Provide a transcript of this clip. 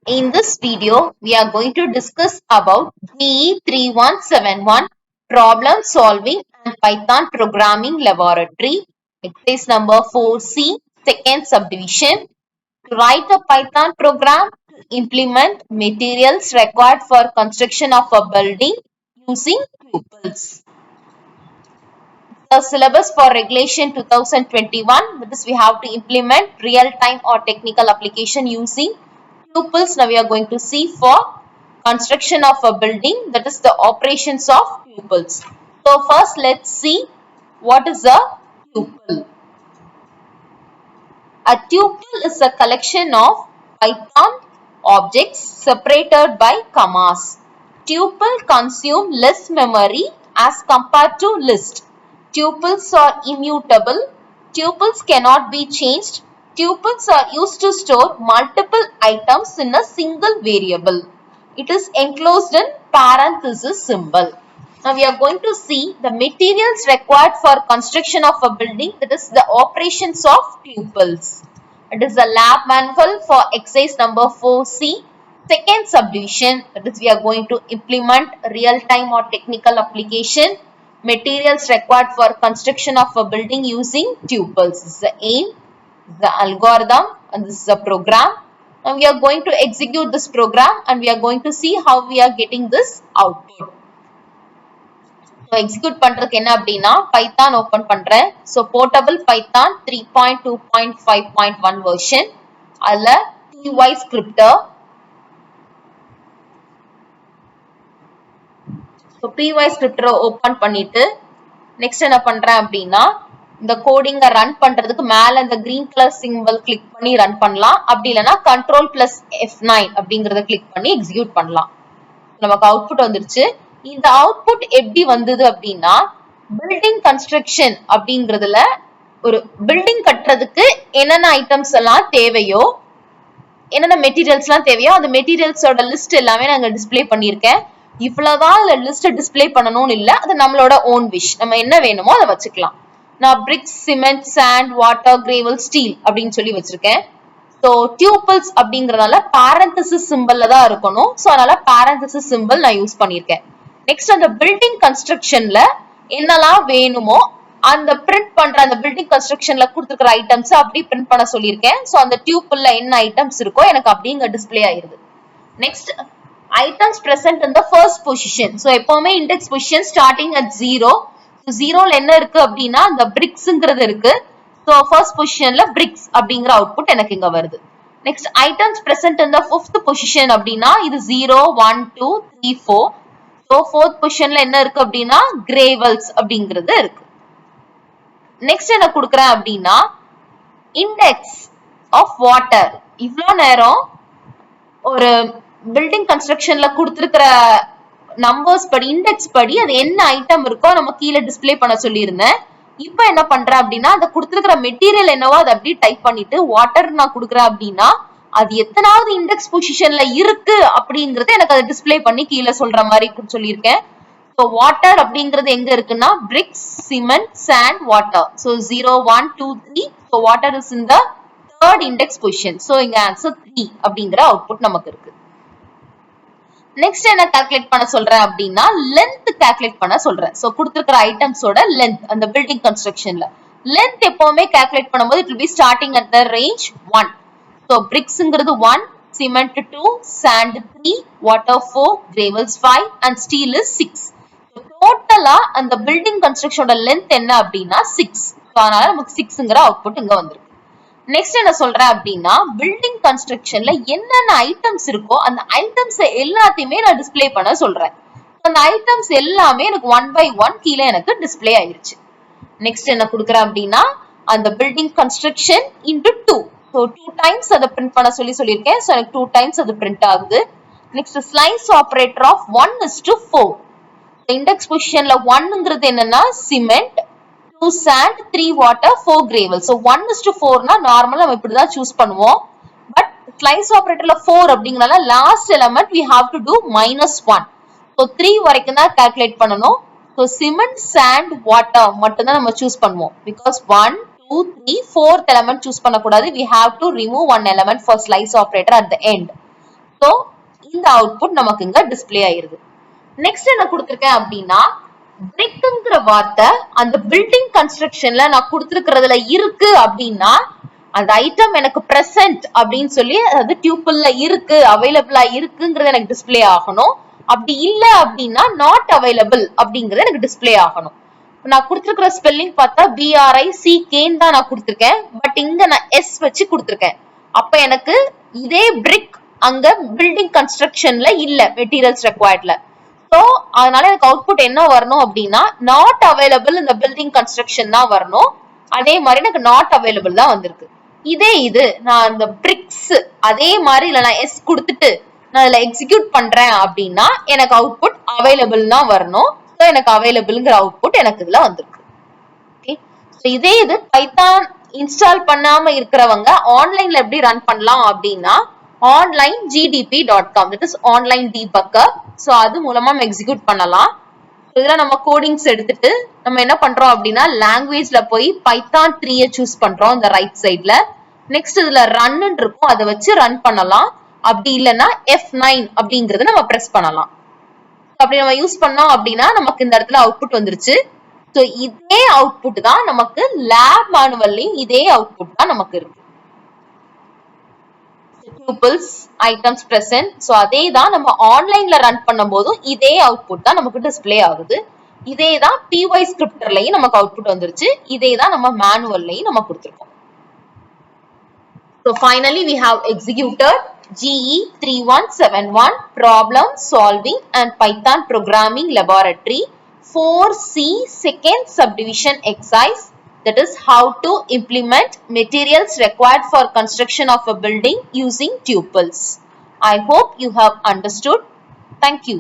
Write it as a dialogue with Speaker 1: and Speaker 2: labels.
Speaker 1: In this video, we are going to discuss about GE 3171 problem solving and Python programming laboratory, exercise number 4C, second subdivision. To write a Python program to implement materials required for construction of a building using tuples. The syllabus for regulation 2021. With this, we have to implement real-time or technical application using tuples. Now we are going to see for construction of a building, that is the operations of tuples. So first let's see what is a tuple. A tuple is a collection of Python objects separated by commas. Tuple consume less memory as compared to list. Tuples are immutable. Tuples cannot be changed. Tuples are used to store multiple items in a single variable. It is enclosed in parenthesis symbol. Now we are going to see the materials required for construction of a building, that is the operations of tuples. It is the lab manual for exercise number 4C, second subdivision, that is we are going to implement real-time or technical application, materials required for construction of a building using tuples. This is the aim, the algorithm, and this is the program. Now we are going to execute this program and we are going to see how we are getting this output. So execute பண்றதுக்கு என்ன அப்படின்னா Python open பண்றேன். So portable Python 3.2.5.1 version. அதுல py scripter. So py scripter open பண்ணிட்டு next என்ன பண்றேன் அப்படின்னா இந்த கோடிங்க ரன் பண்றதுக்கு மேல இந்த green color symbol கிளிக் பண்ணி ரன் பண்ணலாம். அப்படி இல்லைன்னா control plus F9 அப்படிங்கறத கிளிக் பண்ணி execute பண்ணலாம். நமக்கு அவுட்புட் வந்துருச்சு. இந்த அவுட்புட் எப்படி வந்தது அப்படின்னா பில்டிங் கன்ஸ்ட்ரக்ஷன் அப்படிங்கிறதுல ஒரு பில்டிங் கட்டுறதுக்கு என்னென்ன ஐட்டம்ஸ் எல்லாம் தேவையோ, என்னென்ன மெட்டீரியல்ஸ் எல்லாம் தேவையோ அந்த மெட்டீரியல்ஸோட லிஸ்ட் எல்லாமே நாங்க டிஸ்பிளே பண்ணியிருக்கேன். இவ்வளவுதான் இல்ல லிஸ்ட் டிஸ்பிளே பண்ணணும்னு இல்ல, அது நம்மளோட ஓன் விஷ். நம்ம என்ன வேணுமோ அதை வச்சுக்கலாம். நான் bricks, cement, sand, water, gravel, steel அப்படின்னு சொல்லி வச்சிருக்கேன். So tuples அப்படிங்கறதால parenthesis symbol தான் இருக்கணும். So அதனால parenthesis symbol நான் யூஸ் பண்ணியிருக்கேன். நெக்ஸ்ட் அந்த பில்டிங் கன்ஸ்ட்ரக்ஷன்ல என்னெல்லாம் வேணுமோ அந்த பிரிண்ட் பண்ற அந்த பில்டிங் கன்ஸ்ட்ரக்ஷன்ல கொடுத்துருக்கிற ஐட்டம்ஸ் அப்படி பிரிண்ட் பண்ண சொல்லியிருக்கேன். ஸோ அந்த டியூப்ல என்ன ஐட்டம்ஸ் இருக்கோ எனக்கு அப்படி இங்க டிஸ்பிளே ஆயிருது. Next items present in the first position. So எப்பவுமே இண்டெக்ஸ் பொசிஷன் ஸ்டார்டிங் அட் 0. ஜீரோல என்ன இருக்கு அப்படின்னா அந்த பிரிக்ஸ்ங்கிறது இருக்கு. ஸோ ஃபர்ஸ்ட் பொசிஷன்ல பிரிக்ஸ் அப்படிங்கிற அவுட்புட் எனக்கு இங்க வருது. Next items present in the fifth position அப்படின்னா இது 0, 1, 2, 3, 4. ஸோ ஃபோர்த் பொசிஷன்ல என்ன இருக்கு அப்படின்னா கிரேவல்ஸ் அப்படிங்கிறது இருக்கு. நெக்ஸ்ட் என்ன கொடுக்குறேன் அப்படின்னா இண்டெக்ஸ் ஆஃப் வாட்டர். இவ்வளோ நேரம் ஒரு பில்டிங் கன்ஸ்ட்ரக்ஷன்ல கொடுத்துருக்கிற நம்பர்ஸ் படி, இண்டெக்ஸ் படி அது என்ன ஐட்டம் இருக்கோ நம்ம கீழே டிஸ்பிளே பண்ண சொல்லியிருந்தேன். இப்போ என்ன பண்றேன் அப்படின்னா அந்த கொடுத்துருக்கிற மெட்டீரியல் என்னவோ அதை அப்படியே டைப் பண்ணிட்டு வாட்டர் நான் கொடுக்குறேன் அப்படின்னா அது எத்தனாவது இண்டெக்ஸ் பொசிஷன்ல இருக்கு அப்படிங்கறத எனக்கு அதை டிஸ்பிளே பண்ணி கீழே சொல்ற மாதிரி சொல்லியிருக்கேன். ஸோ வாட்டர் அப்படிங்கிறது எங்க இருக்குன்னா bricks, cement, sand, water. So 0, 1, 2, 3. So water is in the third index position. ஸோ இங்க ஆன்சர் 3 அப்படிங்கிற அவுட்புட் நமக்கு இருக்கு. நெக்ஸ்ட் என்ன கால்குலேட் பண்ண சொல்றேன் அப்படின்னா லென்த் கால்குலேட் பண்ண சொல்றேன். ஸோ கொடுத்துருக்கிற ஐட்டம்ஸோட லென்த் அந்த பில்டிங் கன்ஸ்ட்ரக்ஷன்ல லென்த் எப்பவுமே கால்குலேட் பண்ணும்போது it will be starting at the range 1. So bricks-ங்கிறது 1, cement 2, sand 3, water 4, gravels 5 and steel is 6. So டோட்டலா அந்த பில்டிங் கன்ஸ்ட்ரக்ஷனோட லென்த் என்ன அப்படின்னா 6. So அதனால நமக்கு 6ங்கிற அவுட்புட் இங்க வந்திருக்கு. நெக்ஸ்ட் என்ன சொல்றேன் அப்படின்னா பில்டிங் கன்ஸ்ட்ரக்ஷன்ல என்னென்ன ஐட்டம்ஸ் இருக்கோ அந்த ஐட்டம்ஸ் எல்லாத்தையுமே நான் டிஸ்பிளே பண்ண சொல்றேன். அந்த ஐட்டம்ஸ் எல்லாமே எனக்கு 1 by 1 கீழே எனக்கு டிஸ்பிளே ஆயிருச்சு. நெக்ஸ்ட் என்ன கொடுக்குறேன் அப்படின்னா அந்த building construction into 2. So 2 times அதை print பண்ண சொல்லியிருக்கேன். So எனக்கு 2 times அது print ஆகுது. Next slice operator of 1:4. Index positionல 1ங்கிறது என்னன்னா cement, 2 sand, 3 water, 4 gravel. So 1:4னா நார்மலா நம்ம இப்படிதான் சூஸ் பண்ணுவோம். பட் slice operatorல 4 அப்படிங்கறனால last element we have to do -1. So 3 வரைக்கும் தான் calculate பண்ணணும். So cement, sand, water மட்டும் தான் நம்ம சூஸ் பண்ணுவோம். Because 1, 2, 3, 4th element choose பண்ணக்கூடாது. We have to remove one element for slice operator at the end. So இந்த அவுட்புட் நமக்கு இங்க டிஸ்ப்ளே ஆயிருது. நெக்ஸ்ட் என்ன கொடுத்திருக்கேன் அப்படின்னா பிரிக்ங்கிற வார்த்தை அந்த பில்டிங் கன்ஸ்ட்ரக்ஷன்ல நான் கொடுத்திருக்கிறதுல இருக்கு அப்படின்னா அந்த ஐட்டம் எனக்கு பிரசன்ட் அப்படின்னு சொல்லி அது டியூப்பிள்ல இருக்கு அவைலபிளா இருக்குங்கிறது எனக்கு டிஸ்ப்ளே ஆகணும். அப்படி இல்ல அப்படின்னா நாட் அவைலபிள் அப்படிங்கறது எனக்கு டிஸ்ப்ளே ஆகணும். நான் கொடுத்திருக்கிற ஸ்பெல்லிங் பார்த்தா BRICK தான் நான் கொடுத்திருக்கேன். பட் இங்க நான் S வச்சு கொடுத்திருக்கேன். அப்ப எனக்கு இதே பிரிக் அங்க பில்டிங் கன்ஸ்ட்ரக்ஷன்ல இல்ல மெட்டீரியல்ஸ் ரெக்வயர்ட்ல. சோ அதனால எனக்கு அவுட்புட் என்ன வரணும் அப்படின்னா நாட் அவைலபிள் இந்த பில்டிங் கன்ஸ்ட்ரக்ஷன் தான் வரணும். அதே மாதிரி எனக்கு நாட் அவைலபிள் தான் வந்திருக்கு. இதே இது நான் இந்த பிரிக்ஸ் அதே மாதிரி இல்ல நான் எஸ் கொடுத்துட்டு நான் இதுல எக்ஸிக்யூட் பண்றேன் அப்படின்னா எனக்கு அவுட்புட் அவைலபிள் தான் வரணும். சோ எனக்கு அவைலபிள்ங்கிற அவுட்புட் எனக்கு இதுல வந்திருக்கு. இதே இது பைத்தான் இன்ஸ்டால் பண்ணாம இருக்கிறவங்க ஆன்லைன்ல எப்படி ரன் பண்ணலாம் அப்படின்னா onlinegdp.com, that is online debugger. So அது மூலமா நம்ம எக்ஸிக்யூட் பண்ணலாம். இதுல நம்ம கோடிங்ஸ் எடுத்துட்டு நம்ம என்ன பண்றோம் அப்படின்னா லாங்குவேஜ்ல போய் பைத்தான் 3 சூஸ் பண்றோம் இந்த ரைட் சைட்ல. நெக்ஸ்ட் இதுல ரன் இருக்கும், அதை வச்சு ரன் பண்ணலாம். அப்படி இல்லைன்னா F9 அப்படிங்கறத நம்ம பிரஸ் பண்ணலாம். அப்படி நம்ம யூஸ் பண்ணோம் அப்படின்னா நமக்கு இந்த இடத்துல அவுட்புட் வந்துருச்சு. சோ இதே அவுட்புட் தான் நமக்கு லேப் மேனுவல்லையும் இதே அவுட்புட் தான் நமக்கு இருக்கு. Tuples items present. So அதே தான் நம்ம ஆன்லைன்ல ரன் பண்ணும்போதும் இதே அவுட்புட் தான் நமக்கு டிஸ்ப்ளே ஆகுது. இதே தான் py ஸ்கிரிப்டர்லயும் நமக்கு அவுட்புட் வந்துருச்சு. இதே தான் நம்ம மேனுவல்லையும் நம்ம கொடுத்திருக்கோம். So finally we have executed GE3171 problem solving and Python programming laboratory 4C second subdivision exercise, that is how to implement materials required for construction of a building using tuples. I hope you have understood. Thank you.